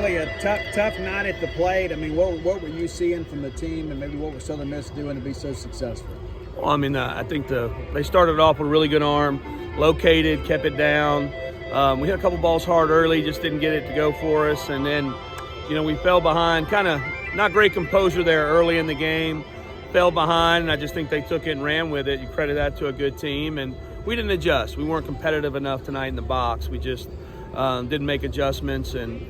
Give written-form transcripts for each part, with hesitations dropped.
Really a tough night at the plate. I mean, what were you seeing from the team, and maybe what were Southern Miss doing to be so successful? Well, I mean, I think they started off with a really good arm, located, kept it down. We hit a couple balls hard early, just didn't get it to go for us. And then, we fell behind, kind of not great composure there early in the game. Fell behind, and I just think they took it and ran with it. You credit that to a good team. And we didn't adjust. We weren't competitive enough tonight in the box. We just didn't make adjustments, and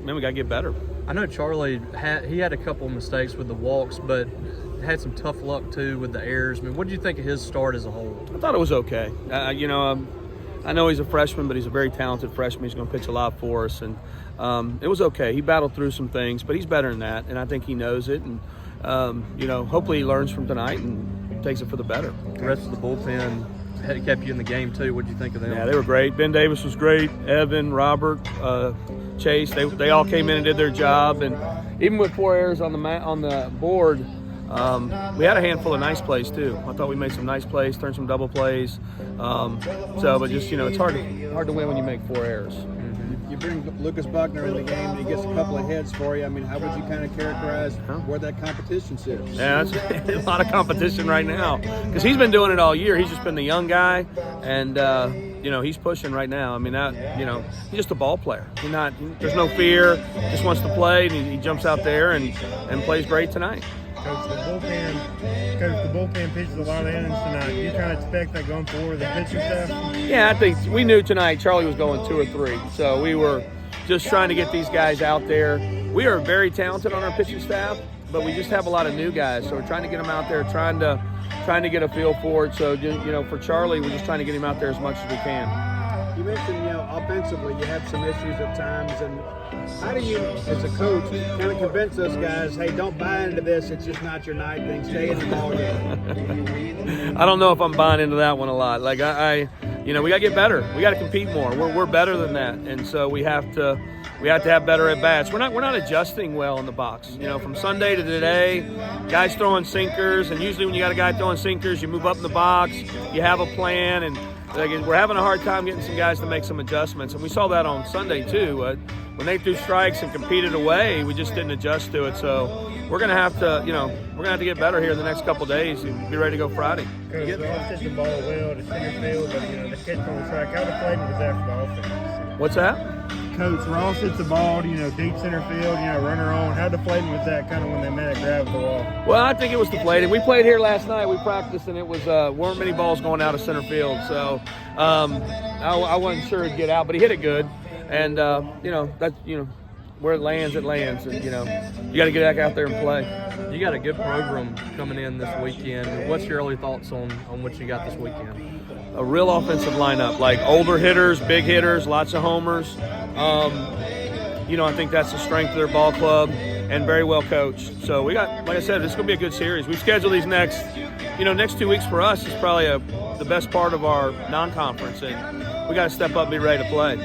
man, we got to get better. I know Charlie had a couple of mistakes with the walks, but had some tough luck too with the errors. I mean, what did you think of his start as a whole? I thought it was okay. I know he's a freshman, but he's a very talented freshman. He's going to pitch a lot for us, and it was okay. He battled through some things, but he's better than that, and I think he knows it. And hopefully he learns from tonight and takes it for the better. The rest of the bullpen had kept you in the game too. What did you think of them? Yeah, they were great. Ben Davis was great. Evan, Robert, Chase, they all came in and did their job. And even with 4 errors on the board, we had a handful of nice plays too. I thought we made some nice plays, turned some double plays. But just it's hard to win when you make 4 errors. You bring Lucas Buckner in the game, and he gets a couple of hits for you. I mean, how would you kind of characterize where that competition sits? Yeah, that's a lot of competition right now because he's been doing it all year. He's just been the young guy, and he's pushing right now. I mean, he's just a ball player. There's no fear. Just wants to play, and he jumps out there and plays great tonight. Coach, the bullpen pitches a lot of innings tonight. Do you kind of expect that going forward, the pitching staff? Yeah, I think we knew tonight Charlie was going 2 or 3. So we were just trying to get these guys out there. We are very talented on our pitching staff, but we just have a lot of new guys. So we're trying to get them out there, trying to get a feel for it. So, for Charlie, we're just trying to get him out there as much as we can. You mentioned, offensively you had some issues at times, and how do you, as a coach, kind of convince those guys, hey, don't buy into this, it's just not your night thing, stay in the ball game? I don't know if I'm buying into that one a lot. Like, we got to get better. We got to compete more. We're better than that, and so we have to have better at bats. We're not adjusting well in the box. From Sunday to today, guys throwing sinkers, and usually when you got a guy throwing sinkers, you move up in the box, you have a plan, and we're having a hard time getting some guys to make some adjustments, and we saw that on Sunday too. When they threw strikes and competed away, we just didn't adjust to it. So we're gonna have to get better here in the next couple of days and be ready to go Friday. Coach, the offense hit the ball well to center field, but the catch on the strike. How deflating was that for the offense? What's that? Coach, Ross hits the ball, deep center field, runner on. How deflating was that kind of when they met at grab the wall? Well, I think it was deflating. We played here last night. We practiced, and it was weren't many balls going out of center field. So I wasn't sure it'd get out, but he hit it good. And where it lands, and you got to get back out there and play. You got a good program coming in this weekend. What's your early thoughts on what you got this weekend? A real offensive lineup, like older hitters, big hitters, lots of homers. I think that's the strength of their ball club, and very well coached. So we got, like I said, it's going to be a good series. We've scheduled these next 2 weeks for us is probably the best part of our non-conference, and we got to step up and be ready to play.